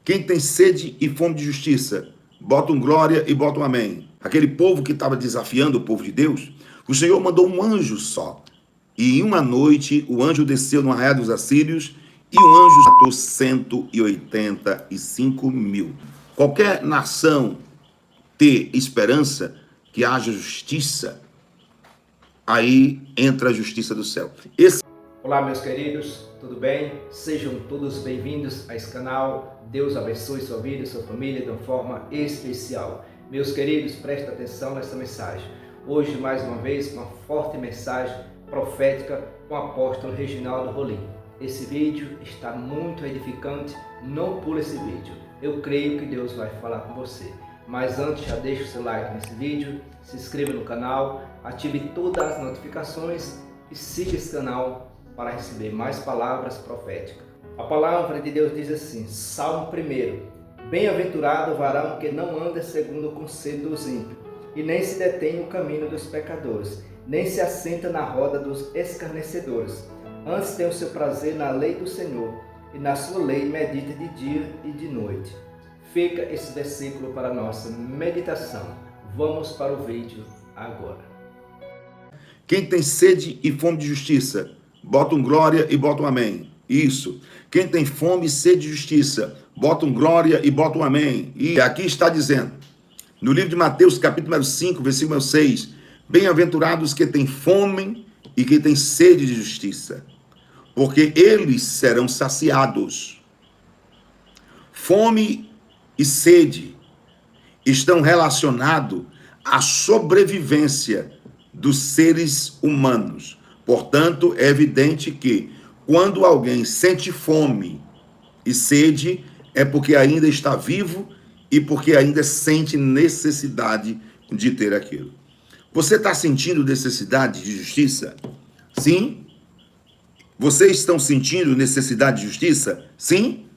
Quem tem sede e fome de justiça, bota um glória e bota um amém. Aquele povo que estava desafiando o povo de Deus, o Senhor mandou um anjo só. E em uma noite, o anjo desceu no arraial dos assírios e o anjo matou 185 mil. Qualquer nação ter esperança que haja justiça, aí entra a justiça do céu. Olá, meus queridos, tudo bem? Sejam todos bem-vindos a esse canal. Deus abençoe sua vida e sua família de uma forma especial. Meus queridos, prestem atenção nessa mensagem. Hoje, mais uma vez, uma forte mensagem profética com o apóstolo Reginaldo Rolim. Esse vídeo está muito edificante, não pule esse vídeo. Eu creio que Deus vai falar com você. Mas antes, já deixa o seu like nesse vídeo, se inscreva no canal, ative todas as notificações e siga esse canal para receber mais palavras proféticas. A palavra de Deus diz assim, Salmo 1: Bem-aventurado o varão que não anda segundo o conselho dos ímpios, e nem se detém no caminho dos pecadores, nem se assenta na roda dos escarnecedores. Antes tem o seu prazer na lei do Senhor, e na sua lei medita de dia e de noite. Fica esse versículo para a nossa meditação. Vamos para o vídeo agora. Quem tem sede e fome de justiça, bota um glória e bota um amém. Isso. Quem tem fome e sede de justiça, bota um glória e bota um amém. E aqui está dizendo, no livro de Mateus, capítulo 5, versículo 6, Bem-aventurados que têm fome e que têm sede de justiça, porque eles serão saciados. Fome e sede estão relacionados à sobrevivência dos seres humanos. Portanto, é evidente que quando alguém sente fome e sede, é porque ainda está vivo e porque ainda sente necessidade de ter aquilo. Você está sentindo necessidade de justiça? Sim? Vocês estão sentindo necessidade de justiça? Sim?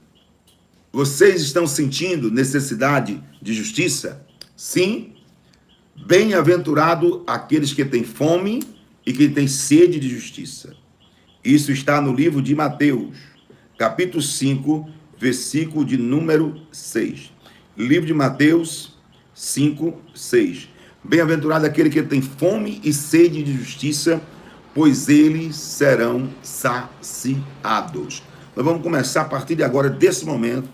Vocês estão sentindo necessidade de justiça? Sim? Bem-aventurado aqueles que têm fome e que têm sede de justiça. Isso está no livro de Mateus, capítulo 5, versículo de número 6. Livro de Mateus 5, 6. Bem-aventurado aquele que tem fome e sede de justiça, pois eles serão saciados. Nós vamos começar a partir de agora, desse momento,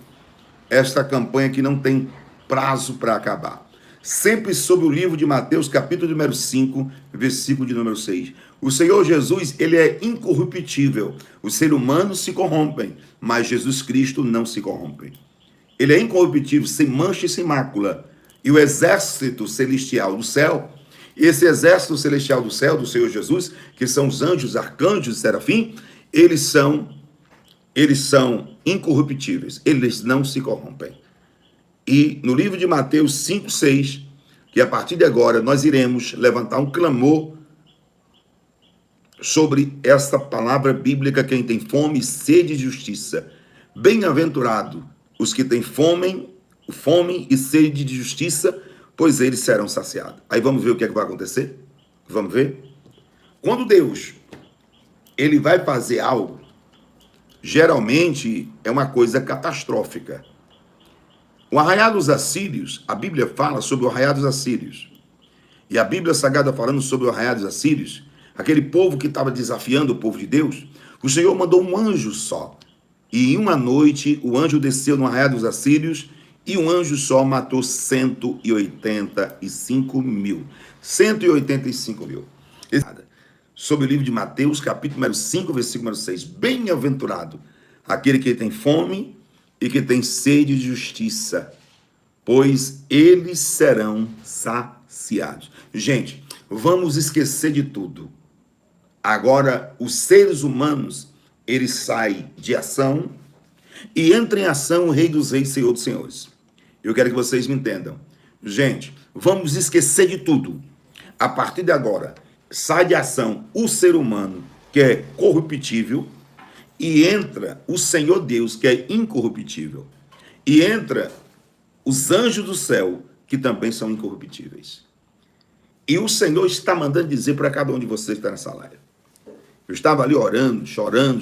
esta campanha que não tem prazo para acabar. Sempre sob o livro de Mateus, capítulo número 5, versículo de número 6. O Senhor Jesus, ele é incorruptível. Os seres humanos se corrompem, mas Jesus Cristo não se corrompe. Ele é incorruptível, sem mancha e sem mácula. E o exército celestial do céu, esse exército celestial do céu, do Senhor Jesus, que são os anjos, arcanjos e serafim, eles são incorruptíveis, eles não se corrompem. E no livro de Mateus 5, 6, que a partir de agora nós iremos levantar um clamor sobre esta palavra bíblica, quem tem fome e sede de justiça. Bem-aventurado os que têm fome e sede de justiça, pois eles serão saciados. Aí vamos ver o que é que vai acontecer? Vamos ver? Quando Deus, ele vai fazer algo, geralmente é uma coisa catastrófica. O arraial dos assírios, a Bíblia fala sobre o arraial dos assírios. E a Bíblia Sagrada falando sobre o arraial dos assírios, aquele povo que estava desafiando o povo de Deus, o Senhor mandou um anjo só. E em uma noite, o anjo desceu no arraial dos assírios e um anjo só matou 185 mil. 185 mil. Sobre o livro de Mateus, capítulo 5, versículo 6. Bem-aventurado aquele que tem fome e que tem sede de justiça, pois eles serão saciados. Gente, vamos esquecer de tudo. Agora, os seres humanos, eles saem de ação e entra em ação o Rei dos Reis, Senhor dos Senhores. Eu quero que vocês me entendam. Gente, vamos esquecer de tudo. A partir de agora, sai de ação o ser humano, que é corruptível, e entra o Senhor Deus, que é incorruptível. E entra os anjos do céu, que também são incorruptíveis. E o Senhor está mandando dizer para cada um de vocês que está nessa live. Eu estava ali orando, chorando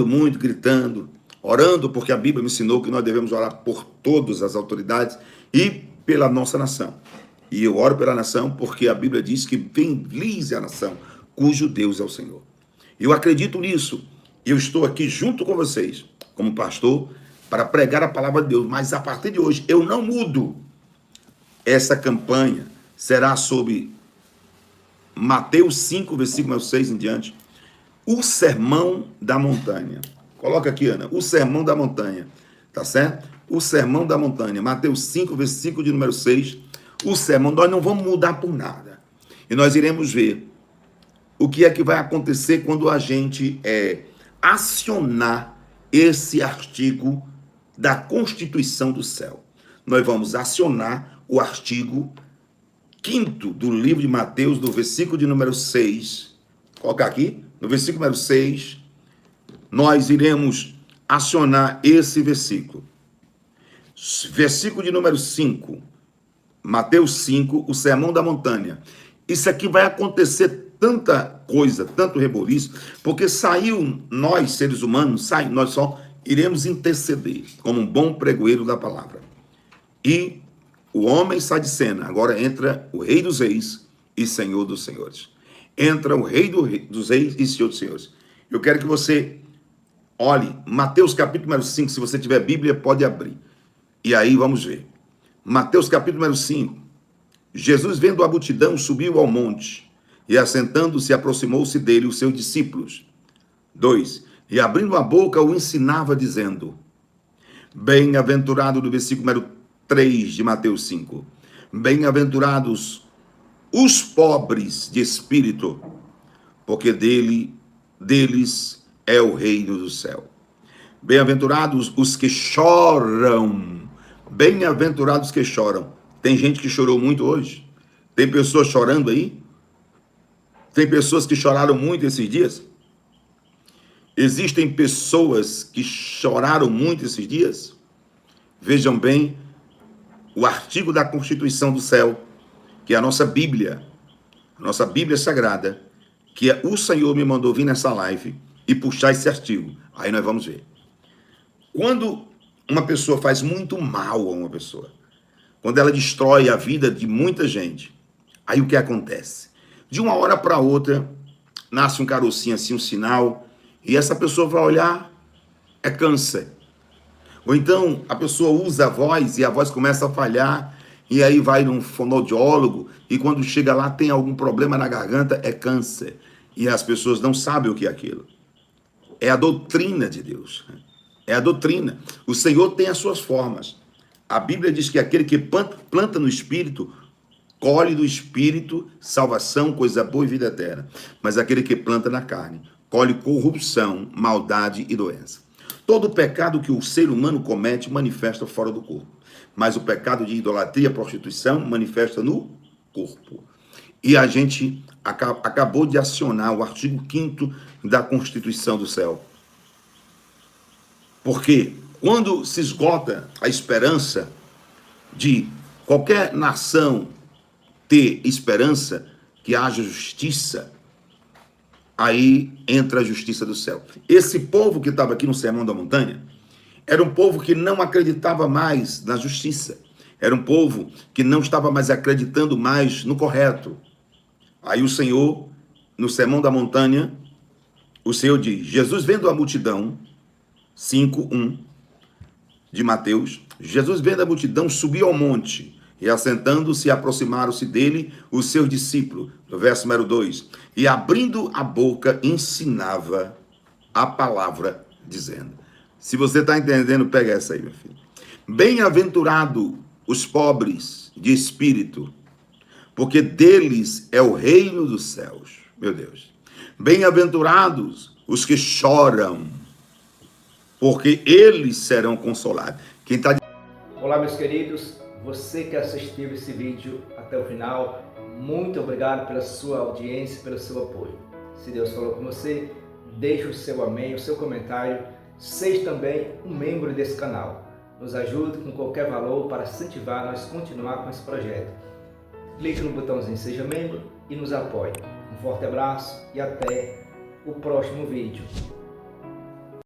muito, gritando. orando, porque a Bíblia me ensinou que nós devemos orar por todas as autoridades e pela nossa nação. E eu oro pela nação porque a Bíblia diz que feliz é a nação cujo Deus é o Senhor. Eu acredito nisso. Eu estou aqui junto com vocês, como pastor, para pregar a palavra de Deus. Mas a partir de hoje eu não mudo. Essa campanha será sobre Mateus 5, versículo 6 em diante. O Sermão da Montanha. Coloca aqui, Ana. O Sermão da Montanha. Tá certo? O Sermão da Montanha. Mateus 5, versículo de número 6. O sermão, nós não vamos mudar por nada. E nós iremos ver o que é que vai acontecer quando a gente acionar esse artigo da Constituição do Céu. Nós vamos acionar o artigo 5º do livro de Mateus, do versículo de número 6. Colocar aqui, no versículo número 6, nós iremos acionar esse versículo. Versículo de número 5. Mateus 5, o Sermão da Montanha. Isso aqui vai acontecer tanta coisa, tanto reboliço, porque nós, seres humanos, nós só iremos interceder como um bom pregoeiro da palavra. E o homem sai de cena, agora entra o Rei dos Reis e Senhor dos Senhores. Entra o Rei dos Reis e Senhor dos Senhores. Eu quero que você olhe Mateus capítulo número 5, se você tiver Bíblia, pode abrir. E aí vamos ver. Mateus capítulo número 5. Jesus, vendo a multidão, subiu ao monte, e assentando-se, aproximou-se dele os seus discípulos. 2. E abrindo a boca, o ensinava, dizendo: Bem-aventurado, do versículo número 3 de Mateus 5. Bem-aventurados os pobres de espírito, porque deles é o reino do céu. Bem-aventurados os que choram. Bem-aventurados que choram. Tem gente que chorou muito hoje? Tem pessoas chorando aí? Tem pessoas que choraram muito esses dias? Existem pessoas que choraram muito esses dias? Vejam bem o artigo da Constituição do Céu, que é a nossa Bíblia Sagrada, que o Senhor me mandou vir nessa live e puxar esse artigo. Aí nós vamos ver. Quando uma pessoa faz muito mal a uma pessoa, quando ela destrói a vida de muita gente, aí o que acontece? De uma hora para outra, nasce um carocinho assim, um sinal, e essa pessoa vai olhar, é câncer. Ou então a pessoa usa a voz e a voz começa a falhar, e aí vai num fonoaudiólogo, e quando chega lá tem algum problema na garganta, é câncer. E as pessoas não sabem o que é aquilo. É a doutrina de Deus. É a doutrina. O Senhor tem as suas formas. A Bíblia diz que aquele que planta no Espírito, colhe do Espírito salvação, coisa boa e vida eterna. Mas aquele que planta na carne, colhe corrupção, maldade e doença. Todo pecado que o ser humano comete manifesta fora do corpo. Mas o pecado de idolatria, prostituição, manifesta no corpo. E a gente acabou de acionar o artigo 5º da Constituição do Céu. Porque quando se esgota a esperança de qualquer nação ter esperança que haja justiça, aí entra a justiça do céu. Esse povo que estava aqui no Sermão da Montanha era um povo que não acreditava mais na justiça. Era um povo que não estava mais acreditando mais no correto. Aí o Senhor, no Sermão da Montanha, o Senhor diz: Jesus, vendo a multidão, 5:1 de Mateus, Jesus, vendo a multidão, subiu ao monte, e assentando-se, aproximaram-se dele os seus discípulos. No verso número 2, e abrindo a boca, ensinava a palavra, dizendo. Se você está entendendo, pega essa aí, meu filho. Bem-aventurado os pobres de espírito, porque deles é o reino dos céus. Meu Deus. Bem-aventurados os que choram, porque eles serão consolados. Quem está... Olá, meus queridos. Você que assistiu esse vídeo até o final, muito obrigado pela sua audiência, pelo seu apoio. Se Deus falou com você, deixe o seu amém, o seu comentário. Seja também um membro desse canal. Nos ajude com qualquer valor para incentivar nós continuar com esse projeto. Clique no botãozinho Seja Membro e nos apoie. Um forte abraço e até o próximo vídeo.